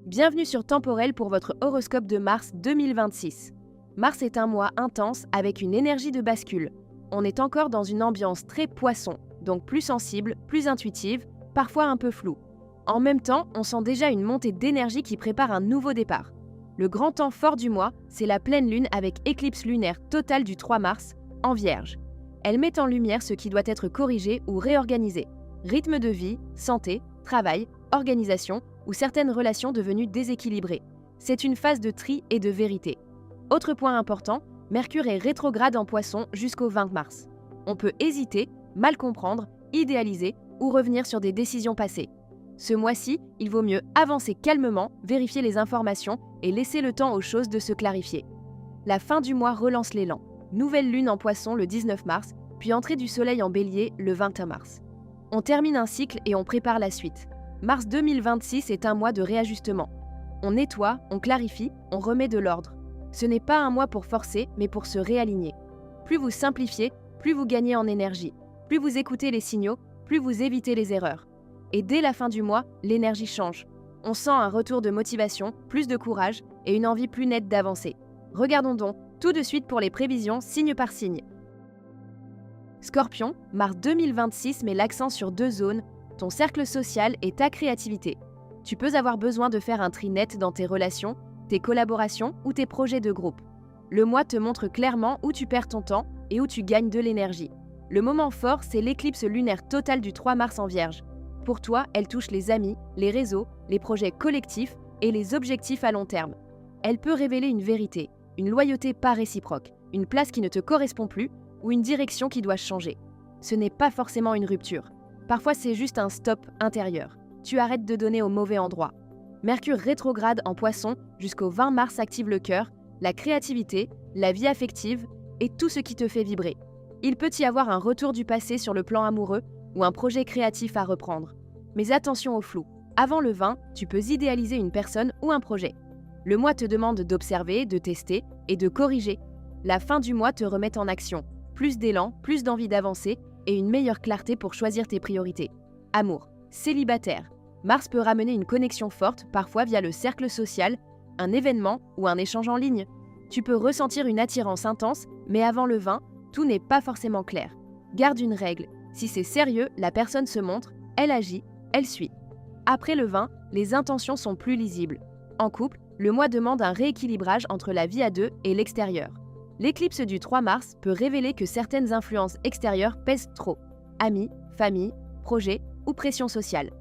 Bienvenue sur Temporel pour votre horoscope de mars 2026. Mars est un mois intense avec une énergie de bascule. On est encore dans une ambiance très poisson, donc plus sensible, plus intuitive, parfois un peu floue. En même temps, on sent déjà une montée d'énergie qui prépare un nouveau départ. Le grand temps fort du mois, c'est la pleine lune avec éclipse lunaire totale du 3 mars, en Vierge. Elle met en lumière ce qui doit être corrigé ou réorganisé. Rythme de vie, santé, travail, organisation ou certaines relations devenues déséquilibrées. C'est une phase de tri et de vérité. Autre point important, Mercure est rétrograde en Poisson jusqu'au 20 mars. On peut hésiter, mal comprendre, idéaliser ou revenir sur des décisions passées. Ce mois-ci, il vaut mieux avancer calmement, vérifier les informations et laisser le temps aux choses de se clarifier. La fin du mois relance l'élan. Nouvelle lune en Poisson le 19 mars, puis entrée du soleil en Bélier le 21 mars. On termine un cycle et on prépare la suite. Mars 2026 est un mois de réajustement. On nettoie, on clarifie, on remet de l'ordre. Ce n'est pas un mois pour forcer, mais pour se réaligner. Plus vous simplifiez, plus vous gagnez en énergie. Plus vous écoutez les signaux, plus vous évitez les erreurs. Et dès la fin du mois, l'énergie change. On sent un retour de motivation, plus de courage et une envie plus nette d'avancer. Regardons donc tout de suite pour les prévisions signe par signe. Scorpion, mars 2026 met l'accent sur deux zones, ton cercle social et ta créativité. Tu peux avoir besoin de faire un tri net dans tes relations, tes collaborations ou tes projets de groupe. Le mois te montre clairement où tu perds ton temps et où tu gagnes de l'énergie. Le moment fort, c'est l'éclipse lunaire totale du 3 mars en Vierge. Pour toi, elle touche les amis, les réseaux, les projets collectifs et les objectifs à long terme. Elle peut révéler une vérité, une loyauté pas réciproque, une place qui ne te correspond plus ou une direction qui doit changer. Ce n'est pas forcément une rupture. Parfois, c'est juste un stop intérieur. Tu arrêtes de donner au mauvais endroit. Mercure rétrograde en Poisson jusqu'au 20 mars active le cœur, la créativité, la vie affective et tout ce qui te fait vibrer. Il peut y avoir un retour du passé sur le plan amoureux ou un projet créatif à reprendre. Mais attention au flou. Avant le 20, tu peux idéaliser une personne ou un projet. Le mois te demande d'observer, de tester et de corriger. La fin du mois te remet en action. Plus d'élan, plus d'envie d'avancer et une meilleure clarté pour choisir tes priorités. Amour, célibataire. Mars peut ramener une connexion forte, parfois via le cercle social, un événement ou un échange en ligne. Tu peux ressentir une attirance intense, mais avant le 20, tout n'est pas forcément clair. Garde une règle. Si c'est sérieux, la personne se montre, elle agit, elle suit. Après le 20, les intentions sont plus lisibles. En couple, le mois demande un rééquilibrage entre la vie à deux et l'extérieur. L'éclipse du 3 mars peut révéler que certaines influences extérieures pèsent trop. Amis, famille, projets ou pression sociale.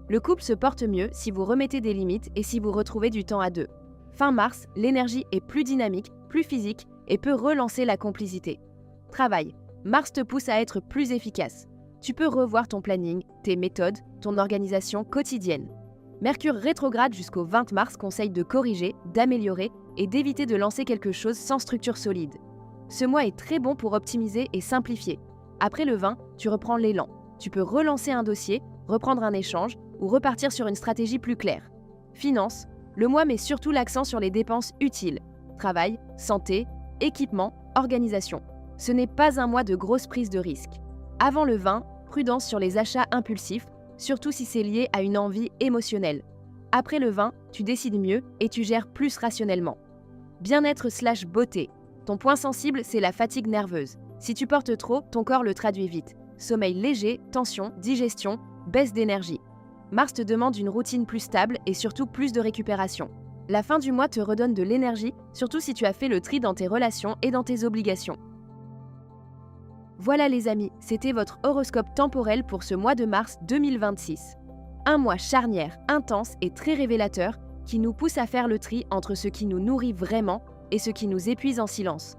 Le couple se porte mieux si vous remettez des limites et si vous retrouvez du temps à deux. Fin mars, l'énergie est plus dynamique, plus physique et peut relancer la complicité. Travail. Mars te pousse à être plus efficace. Tu peux revoir ton planning, tes méthodes, ton organisation quotidienne. Mercure rétrograde jusqu'au 20 mars conseille de corriger, d'améliorer et d'éviter de lancer quelque chose sans structure solide. Ce mois est très bon pour optimiser et simplifier. Après le 20, tu reprends l'élan. Tu peux relancer un dossier, reprendre un échange ou repartir sur une stratégie plus claire. Finances, le mois met surtout l'accent sur les dépenses utiles. Travail, santé, équipement, organisation. Ce n'est pas un mois de grosse prise de risque. Avant le 20, prudence sur les achats impulsifs, surtout si c'est lié à une envie émotionnelle. Après le 20, tu décides mieux et tu gères plus rationnellement. Bien-être/beauté. Ton point sensible, c'est la fatigue nerveuse. Si tu portes trop, ton corps le traduit vite. Sommeil léger, tension, digestion, baisse d'énergie. Mars te demande une routine plus stable et surtout plus de récupération. La fin du mois te redonne de l'énergie, surtout si tu as fait le tri dans tes relations et dans tes obligations. Voilà les amis, c'était votre horoscope temporel pour ce mois de mars 2026. Un mois charnière, intense et très révélateur qui nous pousse à faire le tri entre ce qui nous nourrit vraiment et ce qui nous épuise en silence.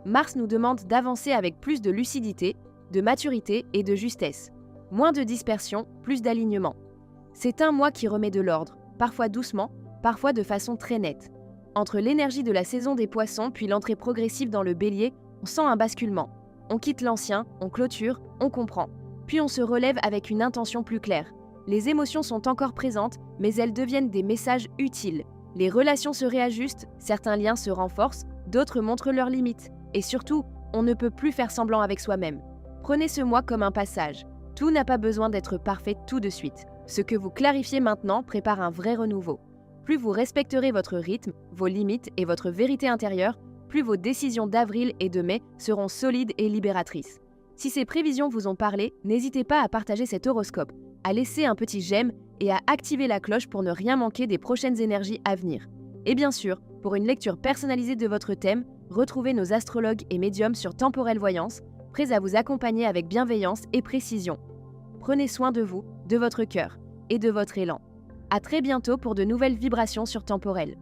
Mars nous demande d'avancer avec plus de lucidité, de maturité et de justesse. Moins de dispersion, plus d'alignement. C'est un mois qui remet de l'ordre, parfois doucement, parfois de façon très nette. Entre l'énergie de la saison des poissons puis l'entrée progressive dans le bélier, on sent un basculement. On quitte l'ancien, on clôture, on comprend. Puis on se relève avec une intention plus claire. Les émotions sont encore présentes, mais elles deviennent des messages utiles. Les relations se réajustent, certains liens se renforcent, d'autres montrent leurs limites. Et surtout, on ne peut plus faire semblant avec soi-même. Prenez ce mois comme un passage. Tout n'a pas besoin d'être parfait tout de suite. Ce que vous clarifiez maintenant prépare un vrai renouveau. Plus vous respecterez votre rythme, vos limites et votre vérité intérieure, plus vos décisions d'avril et de mai seront solides et libératrices. Si ces prévisions vous ont parlé, n'hésitez pas à partager cet horoscope, à laisser un petit j'aime et à activer la cloche pour ne rien manquer des prochaines énergies à venir. Et bien sûr, pour une lecture personnalisée de votre thème, retrouvez nos astrologues et médiums sur Temporelle Voyance, prêts à vous accompagner avec bienveillance et précision. Prenez soin de vous, de votre cœur et de votre élan. À très bientôt pour de nouvelles vibrations sur Temporelle.